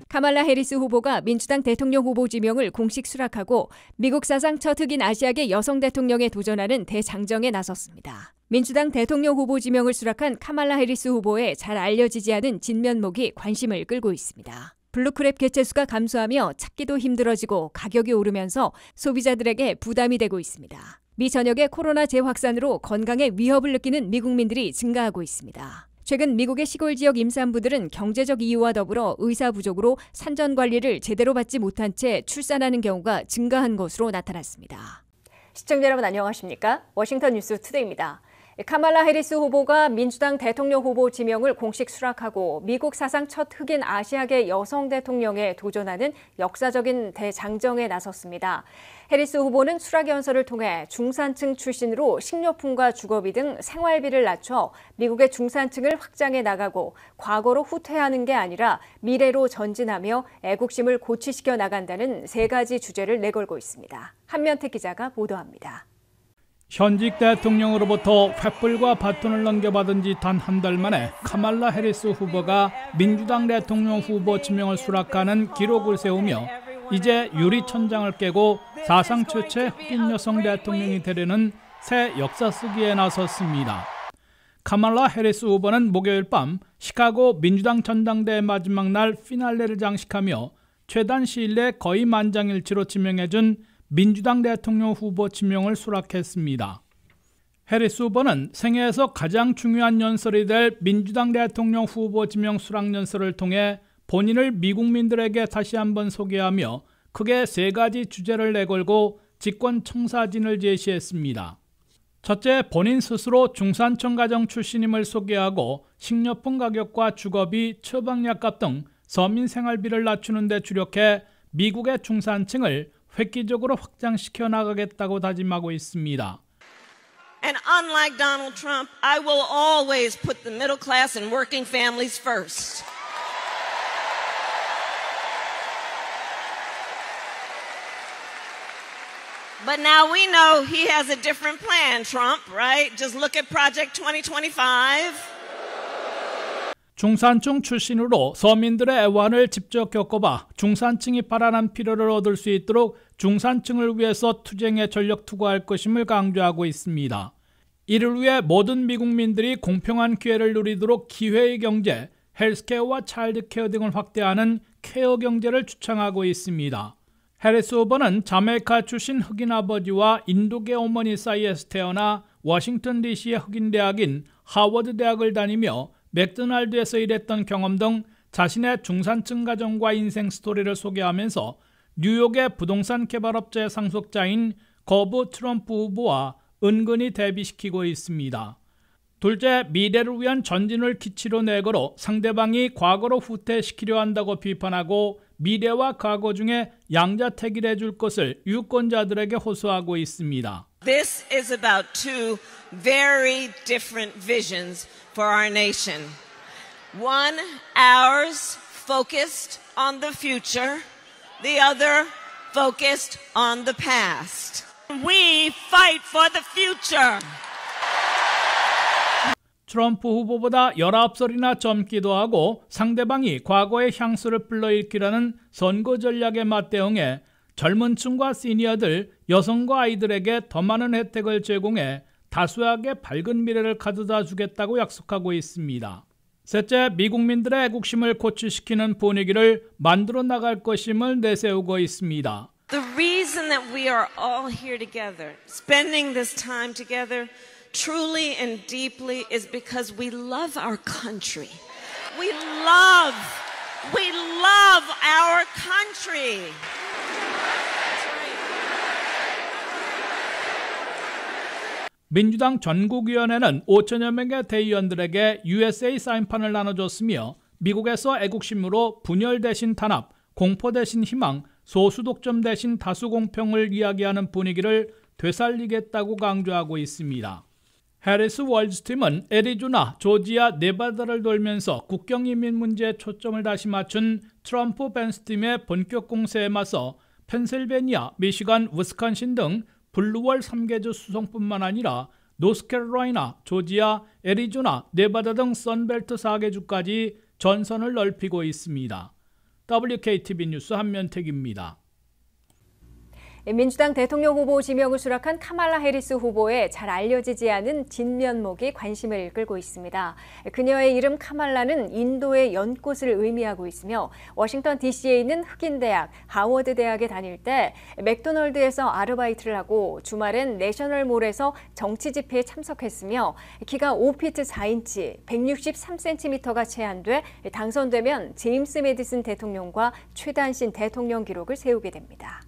카말라 해리스 후보가 민주당 대통령 후보 지명을 공식 수락하고 미국 사상 첫 흑인 아시아계 여성 대통령에 도전하는 대장정에 나섰습니다. 민주당 대통령 후보 지명을 수락한 카말라 해리스 후보의 잘 알려지지 않은 진면목이 관심을 끌고 있습니다. 블루크랩 개체수가 감소하며 찾기도 힘들어지고 가격이 오르면서 소비자들에게 부담이 되고 있습니다. 미 전역의 코로나 재확산으로 건강에 위협을 느끼는 미국민들이 증가하고 있습니다. 최근 미국의 시골 지역 임산부들은 경제적 이유와 더불어 의사 부족으로 산전 관리를 제대로 받지 못한 채 출산하는 경우가 증가한 것으로 나타났습니다. 시청자 여러분 안녕하십니까? 워싱턴 뉴스 투데이입니다. 카말라 해리스 후보가 민주당 대통령 후보 지명을 공식 수락하고 미국 사상 첫 흑인 아시아계 여성 대통령에 도전하는 역사적인 대장정에 나섰습니다. 해리스 후보는 수락 연설을 통해 중산층 출신으로 식료품과 주거비 등 생활비를 낮춰 미국의 중산층을 확장해 나가고 과거로 후퇴하는 게 아니라 미래로 전진하며 애국심을 고취시켜 나간다는 세 가지 주제를 내걸고 있습니다. 한면택 기자가 보도합니다. 현직 대통령으로부터 횃불과 바톤을 넘겨받은 지 단 한 달 만에 카말라 해리스 후보가 민주당 대통령 후보 지명을 수락하는 기록을 세우며 이제 유리천장을 깨고 사상 최초의 흑인 여성 대통령이 되려는 새 역사 쓰기에 나섰습니다. 카말라 해리스 후보는 목요일 밤 시카고 민주당 전당대회 마지막 날 피날레를 장식하며 최단 시일 내 거의 만장일치로 지명해준 민주당 대통령 후보 지명을 수락했습니다. 해리스 후보는 생애에서 가장 중요한 연설이 될 민주당 대통령 후보 지명 수락 연설을 통해 본인을 미국민들에게 다시 한번 소개하며 크게 세 가지 주제를 내걸고 집권 청사진을 제시했습니다. 첫째, 본인 스스로 중산층 가정 출신임을 소개하고 식료품 가격과 주거비, 처방약값 등 서민 생활비를 낮추는 데 주력해 미국의 중산층을 획기적으로 확장시켜 나가겠다고 다짐하고 있습니다. And unlike Donald Trump, I will always put the middle class and working families first. But now we know he has a different plan, Trump, right? Just look at Project 2025. 중산층 출신으로 서민들의 애환을 직접 겪어봐 중산층이 바라는 필요를 얻을 수 있도록 중산층을 위해서 투쟁에 전력 투구할 것임을 강조하고 있습니다. 이를 위해 모든 미국민들이 공평한 기회를 누리도록 기회의 경제, 헬스케어와 차일드케어 등을 확대하는 케어 경제를 주창하고 있습니다. 해리스 후보는 자메이카 출신 흑인 아버지와 인도계 어머니 사이에서 태어나 워싱턴 DC의 흑인 대학인 하워드 대학을 다니며 맥도날드에서 일했던 경험 등 자신의 중산층 가정과 인생 스토리를 소개하면서 뉴욕의 부동산 개발업체의 상속자인 거부 트럼프 후보와 은근히 대비시키고 있습니다. 둘째, 미래를 위한 전진을 기치로 내걸어 상대방이 과거로 후퇴시키려 한다고 비판하고 미래와 과거 중에 양자택일해 줄 것을 유권자들에게 호소하고 있습니다. This is about two very different visions for our nation. One, ours, focused on the future. The other, focused on the past. We fight for the future. 트럼프 후보보다 19살이나 젊기도 하고 상대방이 과거의 향수를 불러일으키라는 선거 전략에 맞대응해 젊은 층과 시니어들, 여성과 아이들에게 더 많은 혜택을 제공해 다수에게 밝은 미래를 가져다 주겠다고 약속하고 있습니다. 셋째, 미국민들의 애국심을 고취시키는 분위기를 만들어 나갈 것임을 내세우고 있습니다. The reason that we are all here together, spending this time together, truly and deeply is because we love our country. We love our country. 민주당 전국위원회는 5천여 명의 대의원들에게 USA 사인판을 나눠줬으며 미국에서 애국심으로 분열 대신 단합, 공포 대신 희망, 소수 독점 대신 다수 공평을 이야기하는 분위기를 되살리겠다고 강조하고 있습니다. 해리스 월즈팀은 애리조나, 조지아, 네바다를 돌면서 국경 이민 문제에 초점을 다시 맞춘 트럼프 벤스 팀의 본격 공세에 맞서 펜실베니아, 미시간, 위스콘신 등 블루월 3개주 수성뿐만 아니라 노스캐롤라이나, 조지아, 애리조나, 네바다 등 선벨트 4개주까지 전선을 넓히고 있습니다. WKTV 뉴스 한면택입니다. 민주당 대통령 후보 지명을 수락한 카말라 해리스 후보의 잘 알려지지 않은 진면목이 관심을 끌고 있습니다. 그녀의 이름 카말라는 인도의 연꽃을 의미하고 있으며 워싱턴 DC에 있는 흑인 대학 하워드 대학에 다닐 때 맥도널드에서 아르바이트를 하고 주말엔 내셔널몰에서 정치 집회에 참석했으며 키가 5피트 4인치, 163cm가 제한돼 당선되면 제임스 매디슨 대통령과 최단신 대통령 기록을 세우게 됩니다.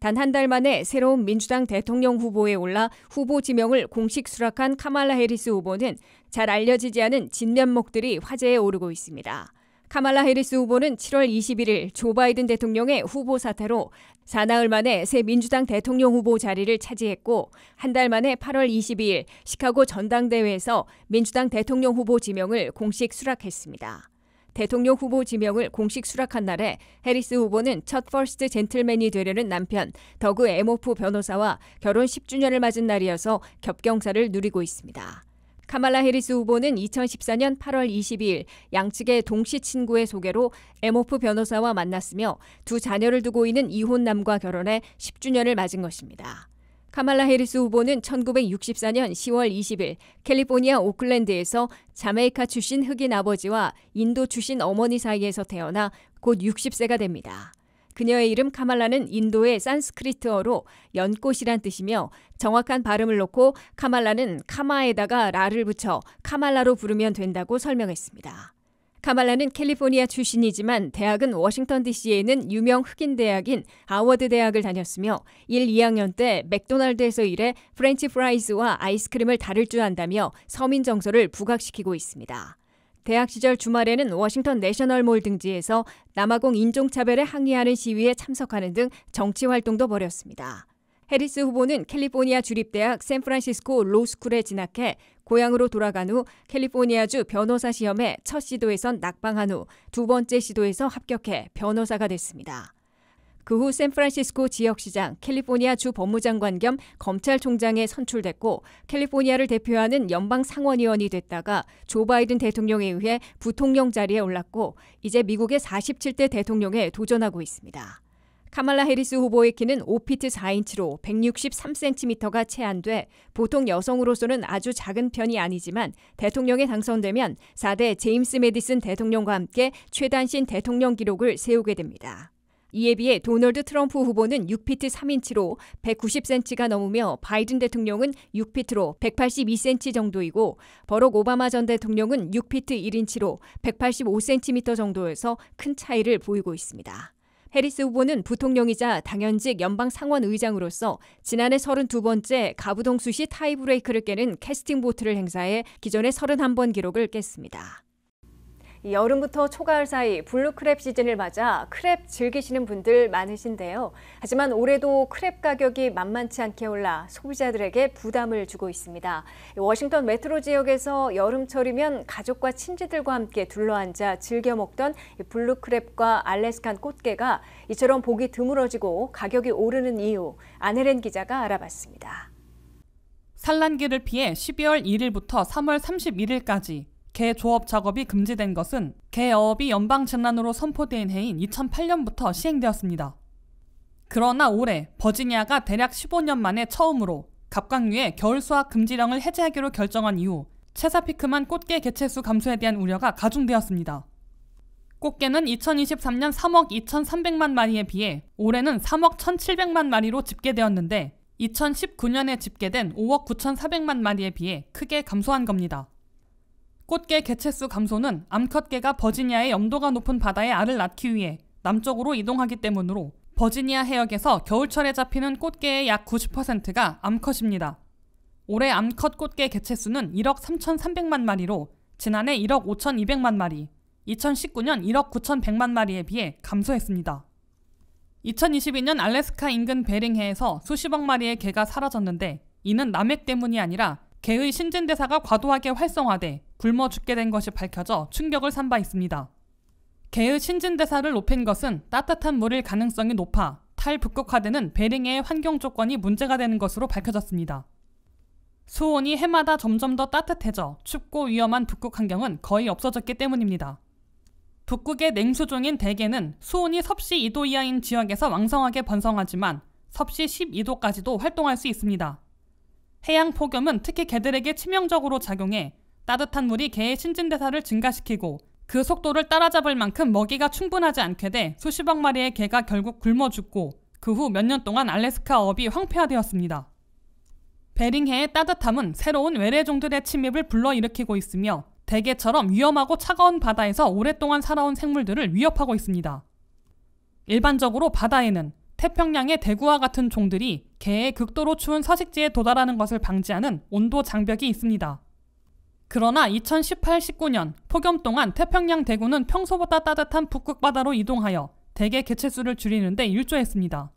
단 한 달 만에 새로운 민주당 대통령 후보에 올라 후보 지명을 공식 수락한 카말라 해리스 후보는 잘 알려지지 않은 진면목들이 화제에 오르고 있습니다. 카말라 해리스 후보는 7월 21일 조 바이든 대통령의 후보 사퇴로 사나흘 만에 새 민주당 대통령 후보 자리를 차지했고 한 달 만에 8월 22일 시카고 전당대회에서 민주당 대통령 후보 지명을 공식 수락했습니다. 대통령 후보 지명을 공식 수락한 날에 해리스 후보는 첫 퍼스트 젠틀맨이 되려는 남편 더그 에모프 변호사와 결혼 10주년을 맞은 날이어서 겹경사를 누리고 있습니다. 카말라 해리스 후보는 2014년 8월 22일 양측의 동시 친구의 소개로 에모프 변호사와 만났으며 두 자녀를 두고 있는 이혼남과 결혼해 10주년을 맞은 것입니다. 카말라 해리스 후보는 1964년 10월 20일 캘리포니아 오클랜드에서 자메이카 출신 흑인 아버지와 인도 출신 어머니 사이에서 태어나 곧 60세가 됩니다. 그녀의 이름 카말라는 인도의 산스크리트어로 연꽃이란 뜻이며 정확한 발음을 놓고 카말라는 카마에다가 라를 붙여 카말라로 부르면 된다고 설명했습니다. 카말라는 캘리포니아 출신이지만 대학은 워싱턴 DC에 있는 유명 흑인 대학인 하워드 대학을 다녔으며 1, 2학년 때 맥도날드에서 일해 프렌치 프라이즈와 아이스크림을 다룰 줄 안다며 서민 정서를 부각시키고 있습니다. 대학 시절 주말에는 워싱턴 내셔널몰 등지에서 남아공 인종차별에 항의하는 시위에 참석하는 등 정치 활동도 벌였습니다. 해리스 후보는 캘리포니아 주립대학 샌프란시스코 로스쿨에 진학해 고향으로 돌아간 후 캘리포니아주 변호사 시험에 첫 시도에선 낙방한 후 두 번째 시도에서 합격해 변호사가 됐습니다. 그 후 샌프란시스코 지역시장, 캘리포니아 주 법무장관 겸 검찰총장에 선출됐고 캘리포니아를 대표하는 연방 상원의원이 됐다가 조 바이든 대통령에 의해 부통령 자리에 올랐고 이제 미국의 47대 대통령에 도전하고 있습니다. 카말라 해리스 후보의 키는 5피트 4인치로 163cm가 채한돼 보통 여성으로서는 아주 작은 편이 아니지만 대통령에 당선되면 4대 제임스 매디슨 대통령과 함께 최단신 대통령 기록을 세우게 됩니다. 이에 비해 도널드 트럼프 후보는 6피트 3인치로 190cm가 넘으며 바이든 대통령은 6피트로 182cm 정도이고 버럭 오바마 전 대통령은 6피트 1인치로 185cm 정도여서 큰 차이를 보이고 있습니다. 해리스 후보는 부통령이자 당연직 연방 상원 의장으로서 지난해 32번째 가부동 수시 타이브레이크를 깨는 캐스팅 보트를 행사해 기존의 31번 기록을 깼습니다. 여름부터 초가을 사이 블루크랩 시즌을 맞아 크랩 즐기시는 분들 많으신데요. 하지만 올해도 크랩 가격이 만만치 않게 올라 소비자들에게 부담을 주고 있습니다. 워싱턴 메트로 지역에서 여름철이면 가족과 친지들과 함께 둘러앉아 즐겨 먹던 블루크랩과 알래스칸 꽃게가 이처럼 보기 드물어지고 가격이 오르는 이유, 안혜린 기자가 알아봤습니다. 산란기를 피해 12월 1일부터 3월 31일까지 게 조업 작업이 금지된 것은 게 어업이 연방재난으로 선포된 해인 2008년부터 시행되었습니다. 그러나 올해 버지니아가 대략 15년 만에 처음으로 갑각류의 겨울 수확 금지령을 해제하기로 결정한 이후 체사피크만 꽃게 개체수 감소에 대한 우려가 가중되었습니다. 꽃게는 2023년 3억 2,300만 마리에 비해 올해는 3억 1,700만 마리로 집계되었는데 2019년에 집계된 5억 9,400만 마리에 비해 크게 감소한 겁니다. 꽃게 개체수 감소는 암컷게가 버지니아의 염도가 높은 바다에 알을 낳기 위해 남쪽으로 이동하기 때문으로 버지니아 해역에서 겨울철에 잡히는 꽃게의 약 90%가 암컷입니다. 올해 암컷 꽃게 개체수는 1억 3,300만 마리로 지난해 1억 5,200만 마리, 2019년 1억 9,100만 마리에 비해 감소했습니다. 2022년 알래스카 인근 베링해에서 수십억 마리의 게가 사라졌는데 이는 남획 때문이 아니라 개의 신진대사가 과도하게 활성화돼 굶어 죽게 된 것이 밝혀져 충격을 산 바 있습니다. 개의 신진대사를 높인 것은 따뜻한 물일 가능성이 높아 탈북극화되는 베링해의 환경 조건이 문제가 되는 것으로 밝혀졌습니다. 수온이 해마다 점점 더 따뜻해져 춥고 위험한 북극 환경은 거의 없어졌기 때문입니다. 북극의 냉수종인 대게는 수온이 섭씨 2도 이하인 지역에서 왕성하게 번성하지만 섭씨 12도까지도 활동할 수 있습니다. 해양 폭염은 특히 개들에게 치명적으로 작용해 따뜻한 물이 개의 신진대사를 증가시키고 그 속도를 따라잡을 만큼 먹이가 충분하지 않게 돼 수십억 마리의 개가 결국 굶어 죽고 그 후 몇 년 동안 알래스카 어업이 황폐화되었습니다. 베링해의 따뜻함은 새로운 외래종들의 침입을 불러일으키고 있으며 대게처럼 위험하고 차가운 바다에서 오랫동안 살아온 생물들을 위협하고 있습니다. 일반적으로 바다에는 태평양의 대구와 같은 종들이 개의 극도로 추운 서식지에 도달하는 것을 방지하는 온도 장벽이 있습니다. 그러나 2018-19년 폭염 동안 태평양 대구는 평소보다 따뜻한 북극 바다로 이동하여 대게 개체수를 줄이는 데 일조했습니다.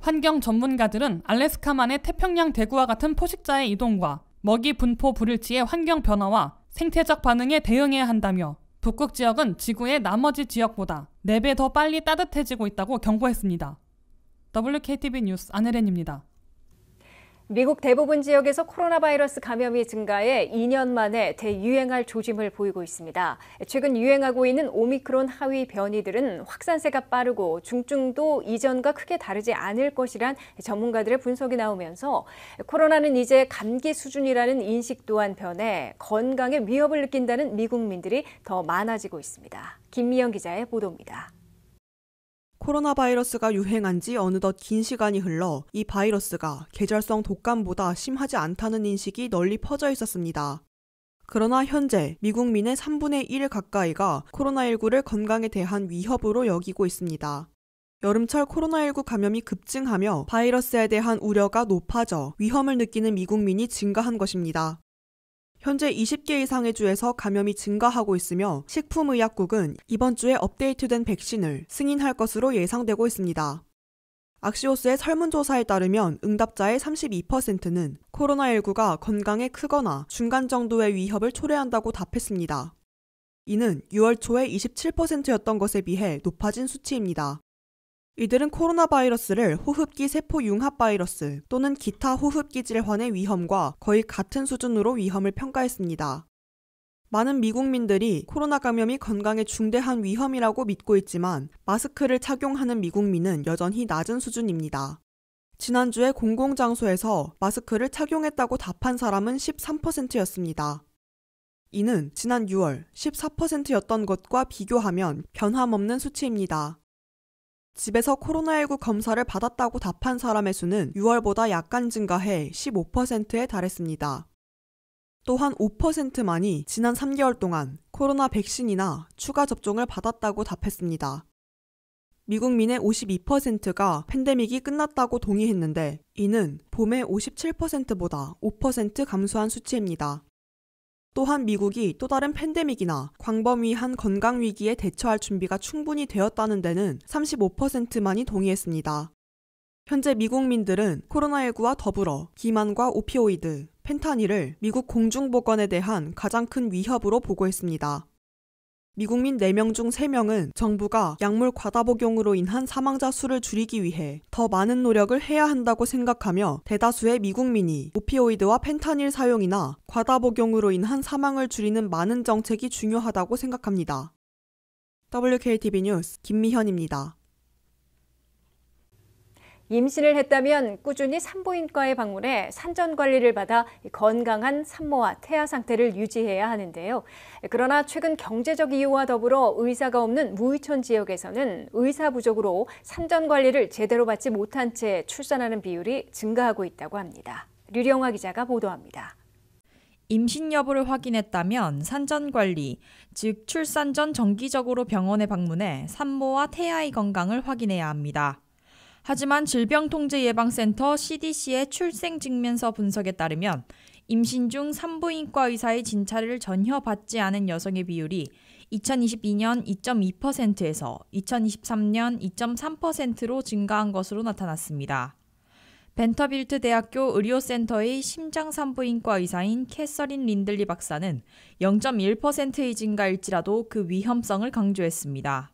환경 전문가들은 알래스카만의 태평양 대구와 같은 포식자의 이동과 먹이 분포 불일치의 환경 변화와 생태적 반응에 대응해야 한다며 북극 지역은 지구의 나머지 지역보다 4배 더 빨리 따뜻해지고 있다고 경고했습니다. WKTV 뉴스 안혜련입니다. 미국 대부분 지역에서 코로나 바이러스 감염이 증가해 2년 만에 대유행할 조짐을 보이고 있습니다. 최근 유행하고 있는 오미크론 하위 변이들은 확산세가 빠르고 중증도 이전과 크게 다르지 않을 것이란 전문가들의 분석이 나오면서 코로나는 이제 감기 수준이라는 인식 또한 변해 건강에 위협을 느낀다는 미국민들이 더 많아지고 있습니다. 김미영 기자의 보도입니다. 코로나 바이러스가 유행한 지 어느덧 긴 시간이 흘러 이 바이러스가 계절성 독감보다 심하지 않다는 인식이 널리 퍼져 있었습니다. 그러나 현재 미국민의 3분의 1 가까이가 코로나19를 건강에 대한 위협으로 여기고 있습니다. 여름철 코로나19 감염이 급증하며 바이러스에 대한 우려가 높아져 위험을 느끼는 미국민이 증가한 것입니다. 현재 20개 이상의 주에서 감염이 증가하고 있으며 식품의약국은 이번 주에 업데이트된 백신을 승인할 것으로 예상되고 있습니다. 악시오스의 설문조사에 따르면 응답자의 32%는 코로나19가 건강에 크거나 중간 정도의 위협을 초래한다고 답했습니다. 이는 6월 초에 27%였던 것에 비해 높아진 수치입니다. 이들은 코로나 바이러스를 호흡기 세포 융합 바이러스 또는 기타 호흡기 질환의 위험과 거의 같은 수준으로 위험을 평가했습니다. 많은 미국민들이 코로나 감염이 건강에 중대한 위험이라고 믿고 있지만 마스크를 착용하는 미국민은 여전히 낮은 수준입니다. 지난주에 공공장소에서 마스크를 착용했다고 답한 사람은 13%였습니다. 이는 지난 6월 14%였던 것과 비교하면 변함없는 수치입니다. 집에서 코로나19 검사를 받았다고 답한 사람의 수는 6월보다 약간 증가해 15%에 달했습니다. 또한 5%만이 지난 3개월 동안 코로나 백신이나 추가 접종을 받았다고 답했습니다. 미국민의 52%가 팬데믹이 끝났다고 동의했는데 이는 봄의 57%보다 5% 감소한 수치입니다. 또한 미국이 또 다른 팬데믹이나 광범위한 건강위기에 대처할 준비가 충분히 되었다는 데는 35%만이 동의했습니다. 현재 미국민들은 코로나19와 더불어 비만과 오피오이드, 펜타닐을 미국 공중보건에 대한 가장 큰 위협으로 보고 있습니다. 미국민 4명 중 3명은 정부가 약물 과다 복용으로 인한 사망자 수를 줄이기 위해 더 많은 노력을 해야 한다고 생각하며 대다수의 미국민이 오피오이드와 펜타닐 사용이나 과다 복용으로 인한 사망을 줄이는 많은 정책이 중요하다고 생각합니다. WKTV 뉴스 김미현입니다. 임신을 했다면 꾸준히 산부인과에 방문해 산전 관리를 받아 건강한 산모와 태아 상태를 유지해야 하는데요. 그러나 최근 경제적 이유와 더불어 의사가 없는 무의촌 지역에서는 의사 부족으로 산전 관리를 제대로 받지 못한 채 출산하는 비율이 증가하고 있다고 합니다. 류령화 기자가 보도합니다. 임신 여부를 확인했다면 산전 관리, 즉 출산 전 정기적으로 병원에 방문해 산모와 태아의 건강을 확인해야 합니다. 하지만 질병통제예방센터 CDC의 출생직면서 분석에 따르면 임신 중 산부인과 의사의 진찰을 전혀 받지 않은 여성의 비율이 2022년 2.2%에서 2023년 2.3%로 증가한 것으로 나타났습니다. 벤터빌트 대학교 의료센터의 심장산부인과 의사인 캐서린 린들리 박사는 0.1%의 증가일지라도 그 위험성을 강조했습니다.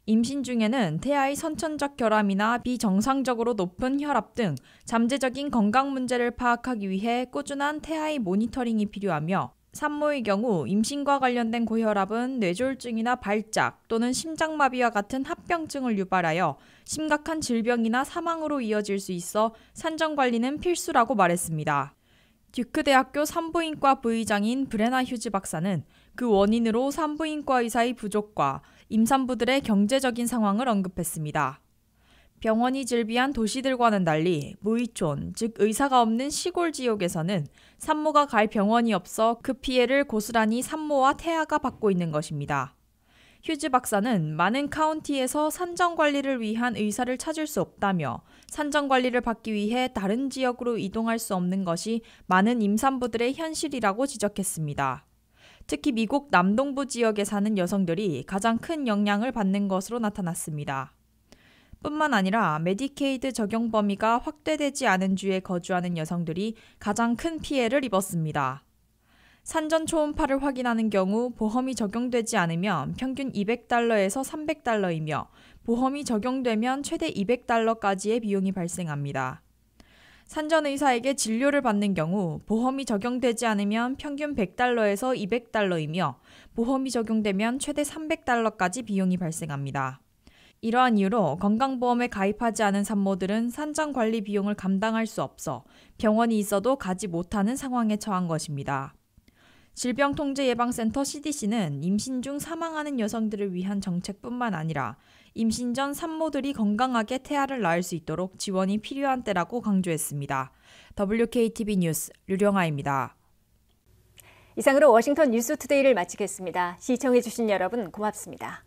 임신 중에는 태아의 선천적 결함이나 비정상적으로 높은 혈압 등 잠재적인 건강 문제를 파악하기 위해 꾸준한 태아의 모니터링이 필요하며 산모의 경우 임신과 관련된 고혈압은 뇌졸중이나 발작 또는 심장마비와 같은 합병증을 유발하여 심각한 질병이나 사망으로 이어질 수 있어 산전관리는 필수라고 말했습니다. 듀크 대학교 산부인과 부의장인 브레나 휴즈 박사는 그 원인으로 산부인과 의사의 부족과 임산부들의 경제적인 상황을 언급했습니다. 병원이 즐비한 도시들과는 달리 무의촌, 즉 의사가 없는 시골 지역에서는 산모가 갈 병원이 없어 그 피해를 고스란히 산모와 태아가 받고 있는 것입니다. 휴즈 박사는 많은 카운티에서 산전관리를 위한 의사를 찾을 수 없다며 산전관리를 받기 위해 다른 지역으로 이동할 수 없는 것이 많은 임산부들의 현실이라고 지적했습니다. 특히 미국 남동부 지역에 사는 여성들이 가장 큰 영향을 받는 것으로 나타났습니다. 뿐만 아니라 메디케이드 적용 범위가 확대되지 않은 주에 거주하는 여성들이 가장 큰 피해를 입었습니다. 산전 초음파를 확인하는 경우 보험이 적용되지 않으면 평균 $200에서 $300이며 보험이 적용되면 최대 $200까지의 비용이 발생합니다. 산전의사에게 진료를 받는 경우 보험이 적용되지 않으면 평균 $100에서 $200이며 보험이 적용되면 최대 $300까지 비용이 발생합니다. 이러한 이유로 건강보험에 가입하지 않은 산모들은 산전관리 비용을 감당할 수 없어 병원이 있어도 가지 못하는 상황에 처한 것입니다. 질병통제예방센터 CDC는 임신 중 사망하는 여성들을 위한 정책뿐만 아니라 임신 전 산모들이 건강하게 태아를 낳을 수 있도록 지원이 필요한 때라고 강조했습니다. WKTV 뉴스 류령아입니다. 이상으로 워싱턴 뉴스투데이를 마치겠습니다. 시청해주신 여러분 고맙습니다.